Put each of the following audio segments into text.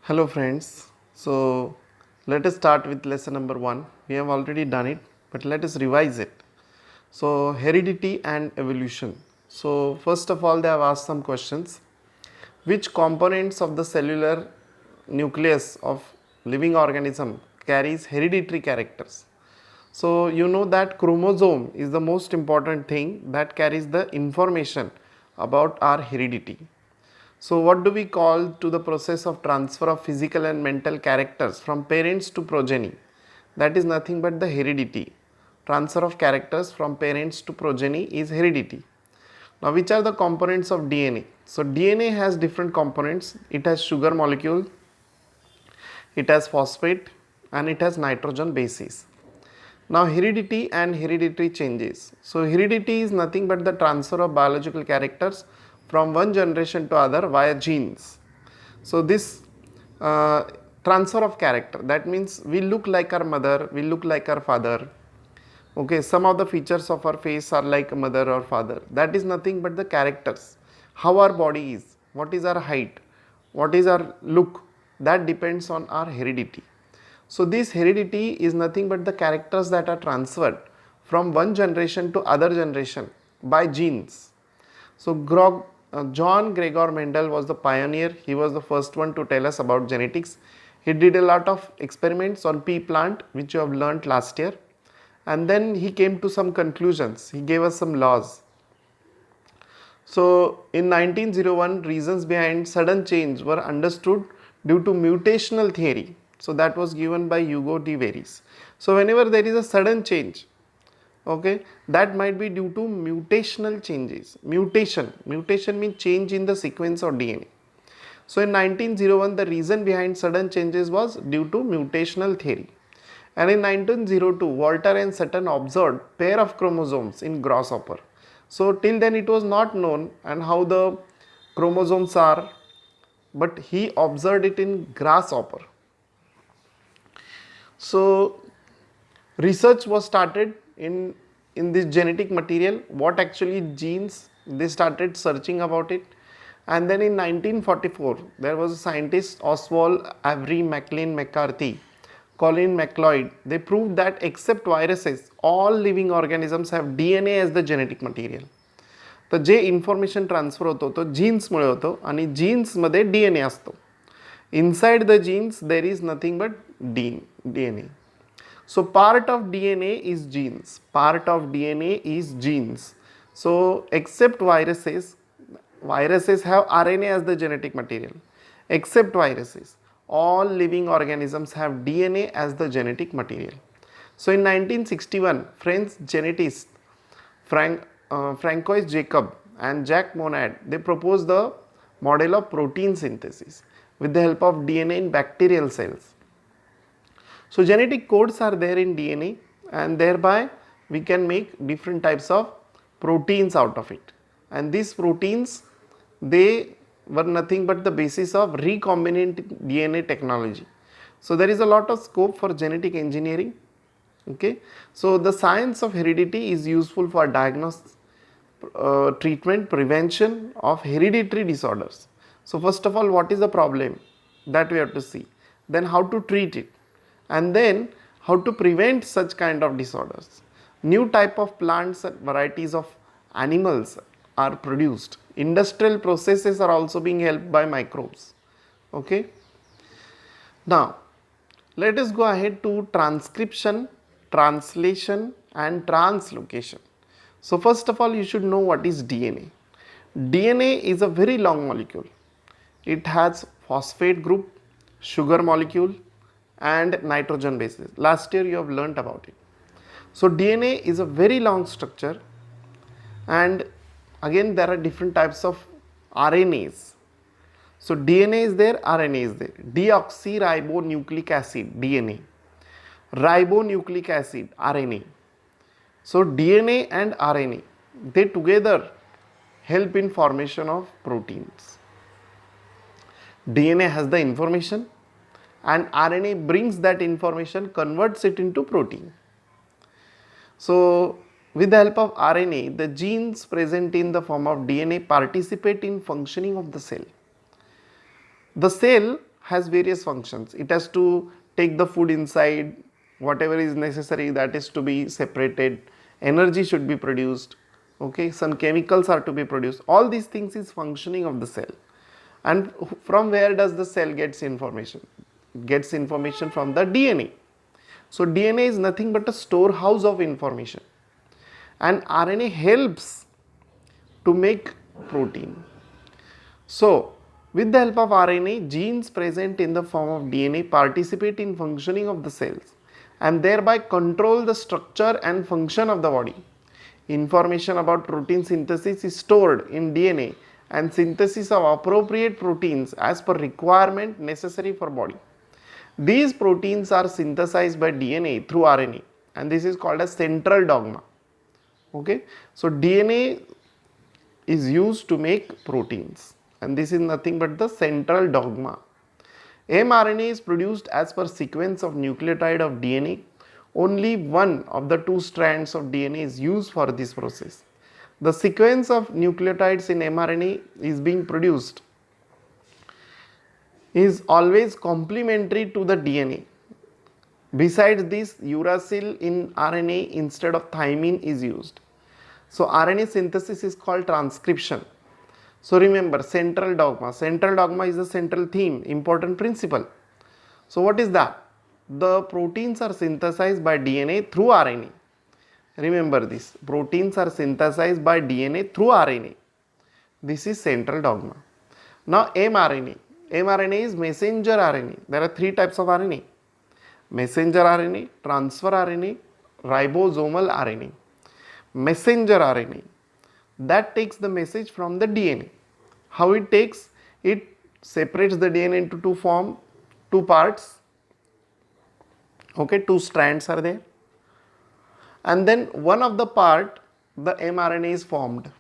Hello friends. So let us start with lesson number 1. We have already done it, but let us revise it. So heredity and evolution. So first of all they have asked some questions. Which components of the cellular nucleus of living organism carries hereditary characters? So you know that chromosome is the most important thing that carries the information about our heredity. So what do we call to the process of transfer of physical and mental characters from parents to progeny? That is nothing but the heredity. Transfer of characters from parents to progeny is heredity. Now which are the components of DNA? So DNA has different components. It has sugar molecule, it has phosphate and it has nitrogen bases. Now heredity and hereditary changes. So heredity is nothing but the transfer of biological characters from one generation to other via genes. So this uh, transfer of character, that means we look like our mother, we look like our father. Okay, some of the features of our face are like mother or father. That is nothing but the characters. How our body is, what is our height, what is our look, that depends on our heredity. So this heredity is nothing but the characters that are transferred from one generation to other generation by genes. So John Gregor Mendel was the pioneer. He was the first one to tell us about genetics. He did a lot of experiments on pea plant, which you have learnt last year, and then he came to some conclusions. He gave us some laws. So in 1901, reasons behind sudden change were understood due to mutational theory. So that was given by Hugo de Veris. So whenever there is a sudden change, okay, that might be due to mutational changes. Mutation means change in the sequence of DNA. So in 1901, the reason behind sudden changes was due to mutational theory. And in 1902, Walter and Sutton observed pair of chromosomes in grasshopper. So till then it was not known and how the chromosomes are, but he observed it in grasshopper. So research was started in this genetic material, what actually genes, they started searching about it. And then in 1944 there was a scientist, Oswald Avery McLean McCarthy, Colin McLeod. They proved that except viruses, all living organisms have DNA as the genetic material. तर जे information transfer होतो तो जीन्समुळे होतो आणि जीन्समध्ये D N A असतो. Inside the genes there is nothing but D N A. So part of DNA is genes. Part of DNA is genes. So except viruses, viruses have RNA as the genetic material. Except viruses, all living organisms have DNA as the genetic material. So in 1961, French genetist Francois Jacob and Jacques Monod, they proposed the model of protein synthesis with the help of DNA in bacterial cells. So genetic codes are there in DNA and thereby we can make different types of proteins out of it. And these proteins, they were nothing but the basis of recombinant DNA technology. So there is a lot of scope for genetic engineering. Okay, so the science of heredity is useful for diagnosis, treatment, prevention of hereditary disorders. So first of all, what is the problem that we have to see, then how to treat it, and then how to prevent such kind of disorders. New type of plants and varieties of animals are produced. Industrial processes are also being helped by microbes. Okay, now let us go ahead to transcription, translation and translocation. So first of all, you should know what is DNA. DNA is a very long molecule. It has phosphate group, sugar molecule and nitrogen bases. Last year you have learnt about it. So DNA is a very long structure, and again there are different types of RNAs. So DNA is there, RNA is there. Deoxyribonucleic acid, DNA. Ribonucleic acid, RNA. So DNA and RNA, they together help in formation of proteins. DNA has the information and RNA brings that information, converts it into protein. So with the help of RNA, the genes present in the form of DNA participate in functioning of the cell. The cell has various functions. It has to take the food inside, whatever is necessary that is to be separated, energy should be produced, okay, some chemicals are to be produced. All these things is functioning of the cell. And from where does the cell gets information? It gets information from the DNA. So DNA is nothing but a storehouse of information, and RNA helps to make protein. So with the help of RNA, genes present in the form of DNA participate in functioning of the cells and thereby control the structure and function of the body. Information about protein synthesis is stored in DNA and synthesis of appropriate proteins as per requirement necessary for body. These proteins are synthesized by DNA through RNA, and this is called as central dogma. Okay, so DNA is used to make proteins, and this is nothing but the central dogma. mRNA is produced as per sequence of nucleotide of DNA. Only one of the two strands of DNA is used for this process. The sequence of nucleotides in mRNA is being produced is always complementary to the DNA. Besides this, uracil in RNA instead of thymine is used. So RNA synthesis is called transcription. So remember, central dogma. Central dogma is the central theme, important principle. So what is that? The proteins are synthesized by DNA through RNA. Remember this, proteins are synthesized by DNA through RNA. This is central dogma. Now mRNA. mRNA is messenger RNA. There are three types of RNA. Messenger RNA, transfer RNA, ribosomal RNA. Messenger RNA, that takes the message from the DNA. How it takes? It separates the DNA into two parts. Okay, two strands are there. And then one of the part, the mRNA is formed.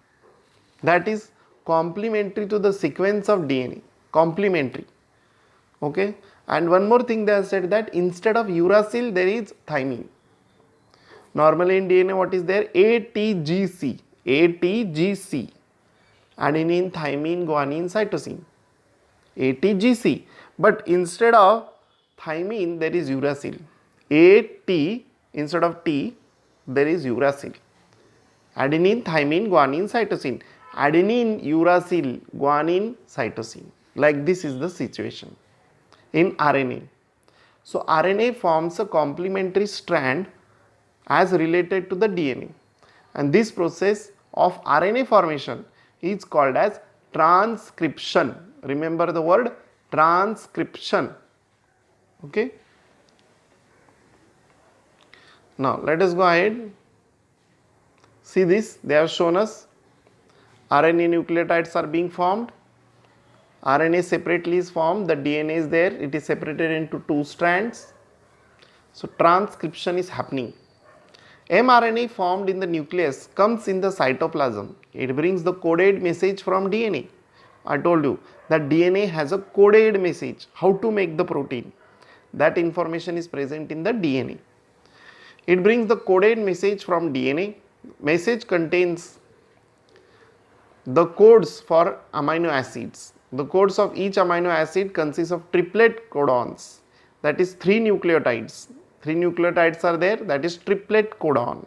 That is complementary to the sequence of DNA. Complementary. Okay. And one more thing they have said, that instead of uracil there is thymine. Normally in DNA what is there? ATGC. ATGC. Adenine, thymine, guanine, cytosine. ATGC. But instead of thymine there is uracil. AT instead of T there is uracil. Adenine, thymine, guanine, cytosine. Adenine, uracil, guanine, cytosine. Like this is the situation in RNA. So RNA forms a complementary strand as related to the DNA, and this process of RNA formation is called as transcription. Remember the word transcription. Okay. Now let us go ahead. See this, they have shown us RNA nucleotides are being formed. RNA separately is formed, the DNA is there, it is separated into two strands. So transcription is happening. mRNA formed in the nucleus comes in the cytoplasm. It brings the coded message from DNA. I told you that DNA has a coded message, how to make the protein. That information is present in the DNA. It brings the coded message from DNA. Message contains the codes for amino acids. The codes of each amino acid consists of triplet codons, that is 3 nucleotides. 3 nucleotides are there, that is triplet codon.